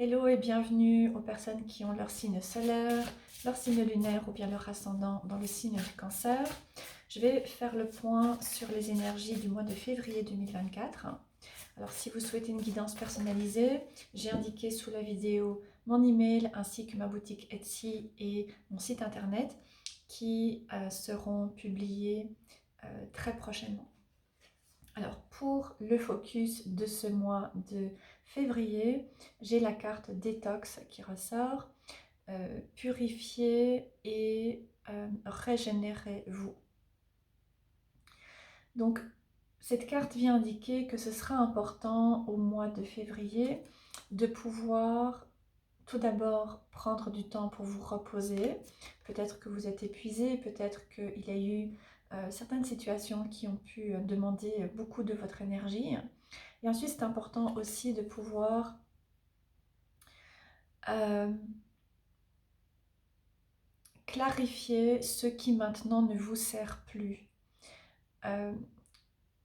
Hello et bienvenue aux personnes qui ont leur signe solaire, leur signe lunaire ou bien leur ascendant dans le signe du Cancer. Je vais faire le point sur les énergies du mois de février 2024. Alors si vous souhaitez une guidance personnalisée, j'ai indiqué sous la vidéo mon email ainsi que ma boutique Etsy et mon site internet qui seront publiés très prochainement. Alors pour le focus de ce mois de février, j'ai la carte détox qui ressort, purifier et régénérez-vous. Donc cette carte vient indiquer que ce sera important au mois de février de pouvoir tout d'abord prendre du temps pour vous reposer. Peut-être que vous êtes épuisé, peut-être qu'il y a eu certaines situations qui ont pu demander beaucoup de votre énergie. Et ensuite, c'est important aussi de pouvoir clarifier ce qui maintenant ne vous sert plus.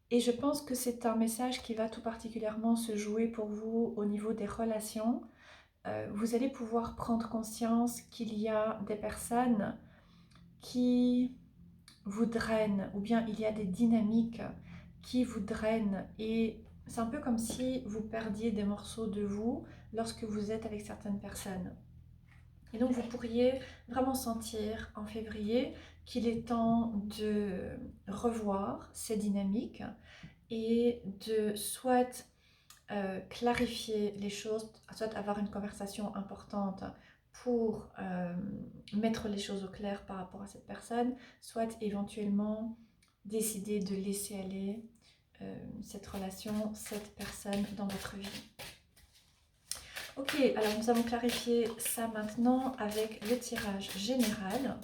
Et je pense que c'est un message qui va tout particulièrement se jouer pour vous au niveau des relations. Vous allez pouvoir prendre conscience qu'il y a des personnes qui vous drainent, ou bien il y a des dynamiques qui vous drainent. Et c'est un peu comme si vous perdiez des morceaux de vous lorsque vous êtes avec certaines personnes. Et donc vous pourriez vraiment sentir en février qu'il est temps de revoir ces dynamiques et de soit clarifier les choses, soit avoir une conversation importante pour mettre les choses au clair par rapport à cette personne, soit éventuellement décider de laisser aller cette relation, cette personne dans votre vie. Ok, alors nous allons clarifier ça maintenant avec le tirage général.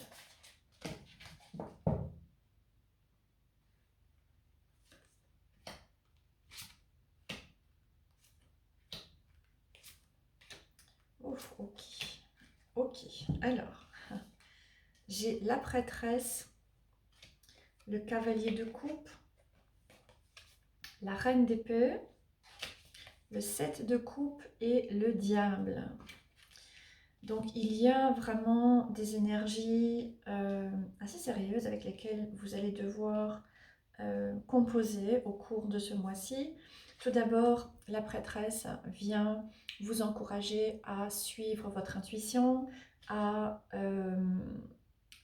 Ouf, ok. Ok, alors, j'ai la prêtresse, le cavalier de coupe, la reine d'épée, le 7 de coupe et le diable. Donc il y a vraiment des énergies assez sérieuses avec lesquelles vous allez devoir composer au cours de ce mois-ci. Tout d'abord, la prêtresse vient vous encourager à suivre votre intuition, à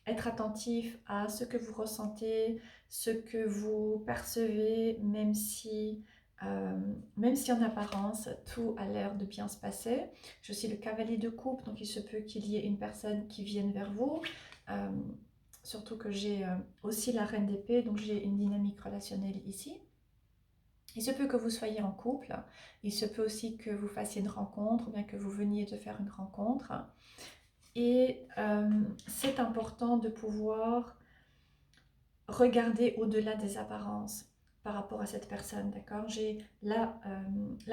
être attentif à ce que vous ressentez, ce que vous percevez, même si en apparence tout a l'air de bien se passer. Je suis le cavalier de coupe, donc il se peut qu'il y ait une personne qui vienne vers vous. Surtout que j'ai aussi la reine d'épée, donc j'ai une dynamique relationnelle ici. Il se peut que vous soyez en couple, il se peut aussi que vous fassiez une rencontre, ou bien que vous veniez de faire une rencontre. Et c'est important de pouvoir regarder au-delà des apparences par rapport à cette personne, d'accord? J'ai la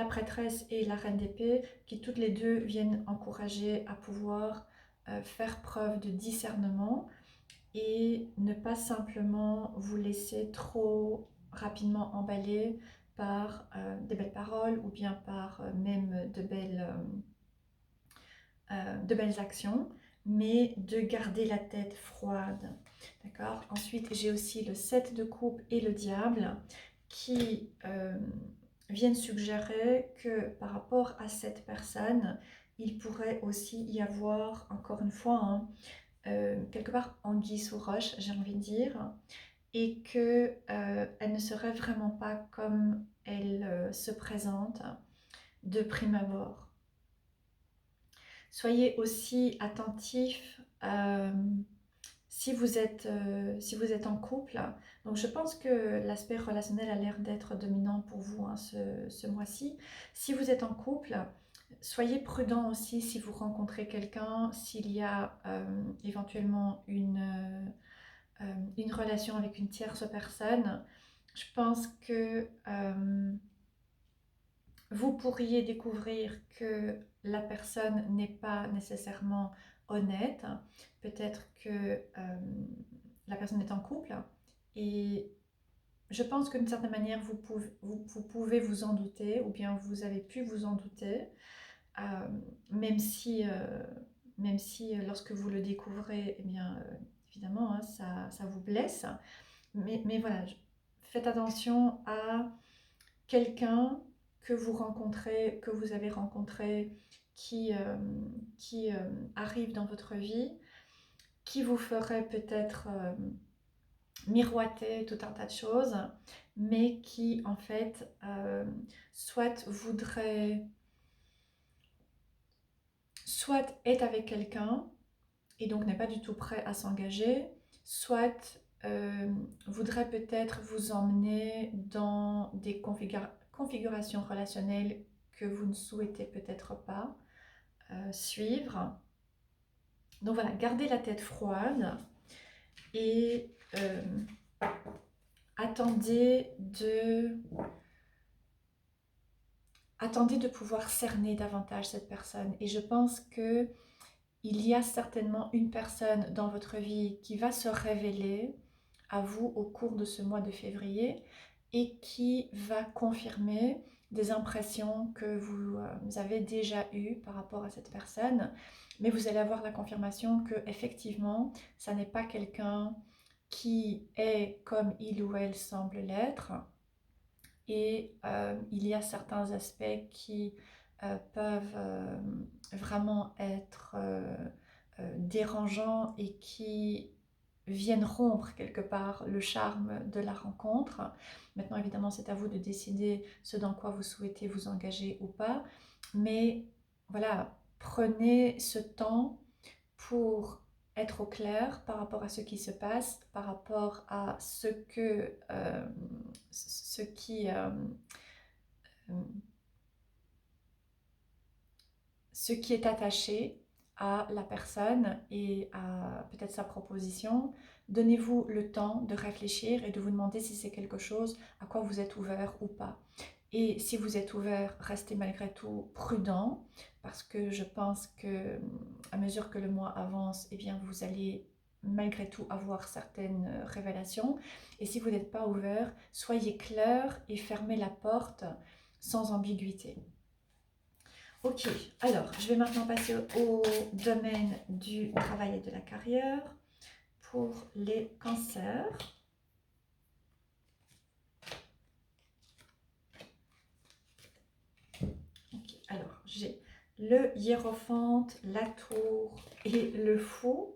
prêtresse et la reine d'épée qui toutes les deux viennent encourager à pouvoir faire preuve de discernement et ne pas simplement vous laisser trop rapidement emballer par des belles paroles ou bien par même de belles actions, mais de garder la tête froide. D'accord? Ensuite, j'ai aussi le 7 de coupe et le diable qui viennent suggérer que par rapport à cette personne, il pourrait aussi y avoir, encore une fois, hein, quelque part anguille sous roche, j'ai envie de dire, et que elle ne serait vraiment pas comme elle se présente de prime abord. Soyez aussi attentif si vous êtes en couple. Donc je pense que l'aspect relationnel a l'air d'être dominant pour vous hein, ce mois-ci. Si vous êtes en couple, soyez prudent aussi si vous rencontrez quelqu'un, s'il y a éventuellement une relation avec une tierce personne. Je pense que vous pourriez découvrir que la personne n'est pas nécessairement honnête. Peut-être que la personne est en couple et je pense que d'une certaine manière vous pouvez vous en douter ou bien vous avez pu vous en douter. même si, lorsque vous le découvrez, eh bien, évidemment, hein, ça vous blesse. Mais voilà, faites attention à quelqu'un que vous rencontrez, que vous avez rencontré, qui arrive dans votre vie, qui vous ferait peut-être miroiter tout un tas de choses, mais qui en fait soit voudrait, soit est avec quelqu'un et donc n'est pas du tout prêt à s'engager, soit voudrait peut-être vous emmener dans des configurations relationnelles que vous ne souhaitez peut-être pas suivre. Donc voilà, gardez la tête froide et attendez de pouvoir cerner davantage cette personne. Et je pense que il y a certainement une personne dans votre vie qui va se révéler à vous au cours de ce mois de février et qui va confirmer des impressions que vous avez déjà eues par rapport à cette personne. Mais vous allez avoir la confirmation que effectivement, ça n'est pas quelqu'un qui est comme il ou elle semble l'être. Et il y a certains aspects qui peuvent vraiment être dérangeants et qui viennent rompre quelque part le charme de la rencontre. Maintenant, évidemment, c'est à vous de décider ce dans quoi vous souhaitez vous engager ou pas. Mais voilà, prenez ce temps pour être au clair par rapport à ce qui se passe, par rapport à ce qui est attaché à la personne et à peut-être sa proposition. Donnez-vous le temps de réfléchir et de vous demander si c'est quelque chose à quoi vous êtes ouvert ou pas. Et si vous êtes ouvert, restez malgré tout prudent, parce que je pense que à mesure que le mois avance, eh bien vous allez malgré tout avoir certaines révélations. Et si vous n'êtes pas ouvert, soyez clair et fermez la porte sans ambiguïté. Ok, alors je vais maintenant passer au domaine du travail et de la carrière pour les cancers. Ok, alors j'ai le hiérophante, la tour et le fou.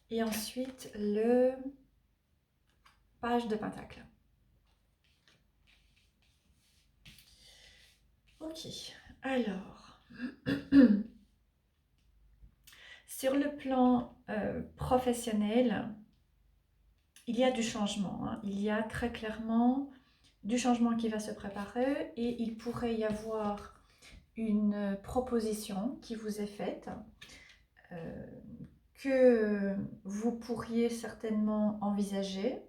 Et ensuite le page de pentacle. Ok, alors sur le plan professionnel, il y a du changement. Hein. Il y a très clairement du changement qui va se préparer et il pourrait y avoir une proposition qui vous est faite que vous pourriez certainement envisager.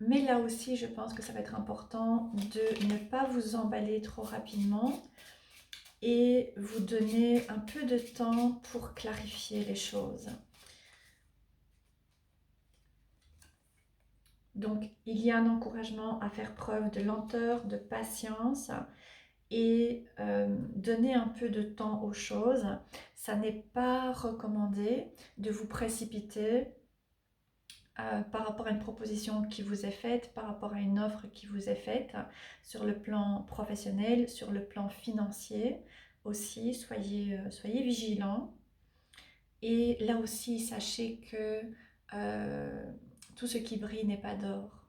Mais là aussi, je pense que ça va être important de ne pas vous emballer trop rapidement et vous donner un peu de temps pour clarifier les choses. Donc, il y a un encouragement à faire preuve de lenteur, de patience et donner un peu de temps aux choses. Ça n'est pas recommandé de vous précipiter par rapport à une proposition qui vous est faite, par rapport à une offre qui vous est faite, sur le plan professionnel, sur le plan financier aussi, soyez vigilants. Et là aussi, sachez que tout ce qui brille n'est pas d'or.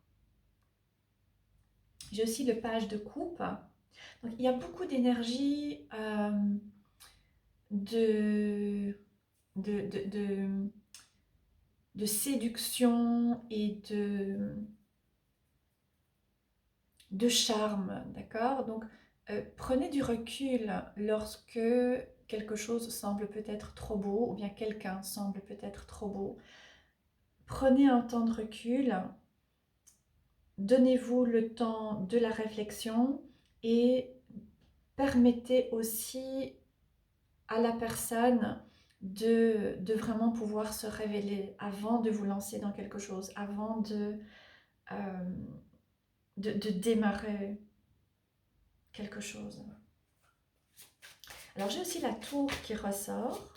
J'ai aussi le page de coupe. Donc, il y a beaucoup d'énergie de séduction et de charme, d'accord? Donc, prenez du recul lorsque quelque chose semble peut-être trop beau ou bien quelqu'un semble peut-être trop beau. Prenez un temps de recul, donnez-vous le temps de la réflexion et permettez aussi à la personne de vraiment pouvoir se révéler avant de vous lancer dans quelque chose, avant de de démarrer quelque chose. Alors j'ai aussi la tour qui ressort.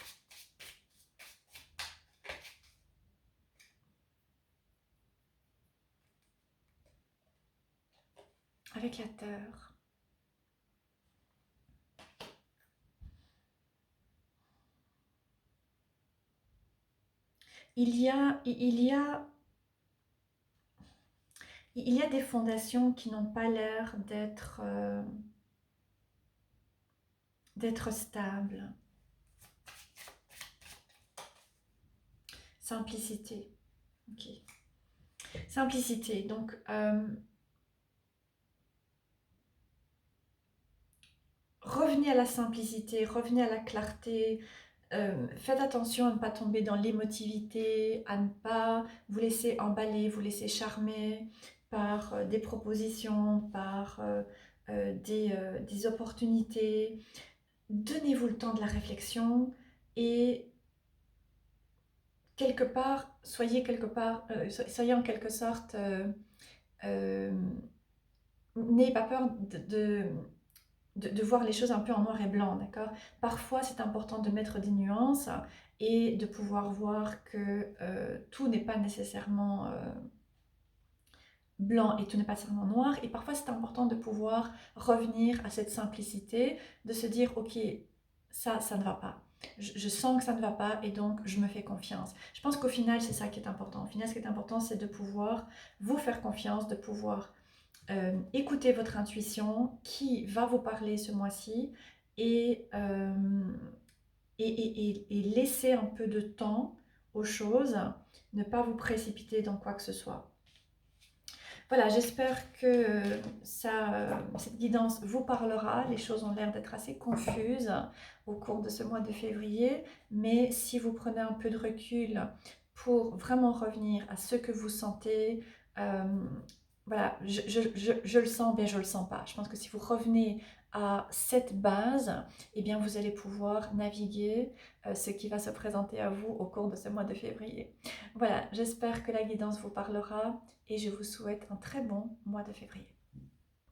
Avec la terre. Il y a des fondations qui n'ont pas l'air d'être stables. Simplicité. Ok. Simplicité. Donc, revenez à la simplicité, revenez à la clarté. Faites attention à ne pas tomber dans l'émotivité, à ne pas vous laisser emballer, vous laisser charmer par des propositions, par des opportunités. Donnez-vous le temps de la réflexion et quelque part, soyez en quelque sorte, n'ayez pas peur de voir les choses un peu en noir et blanc, d'accord? Parfois, c'est important de mettre des nuances et de pouvoir voir que tout n'est pas nécessairement blanc et tout n'est pas nécessairement noir. Et parfois, c'est important de pouvoir revenir à cette simplicité, de se dire, ok, ça ne va pas. Je sens que ça ne va pas et donc je me fais confiance. Je pense qu'au final, c'est ça qui est important. Au final, ce qui est important, c'est de pouvoir vous faire confiance, de pouvoir écouter votre intuition qui va vous parler ce mois-ci et, et laisser un peu de temps aux choses, ne pas vous précipiter dans quoi que ce soit. Voilà, j'espère que cette guidance vous parlera. Les choses ont l'air d'être assez confuses au cours de ce mois de février, mais si vous prenez un peu de recul pour vraiment revenir à ce que vous sentez, voilà, je le sens, bien je le sens pas. Je pense que si vous revenez à cette base, eh bien vous allez pouvoir naviguer ce qui va se présenter à vous au cours de ce mois de février. Voilà, j'espère que la guidance vous parlera et je vous souhaite un très bon mois de février.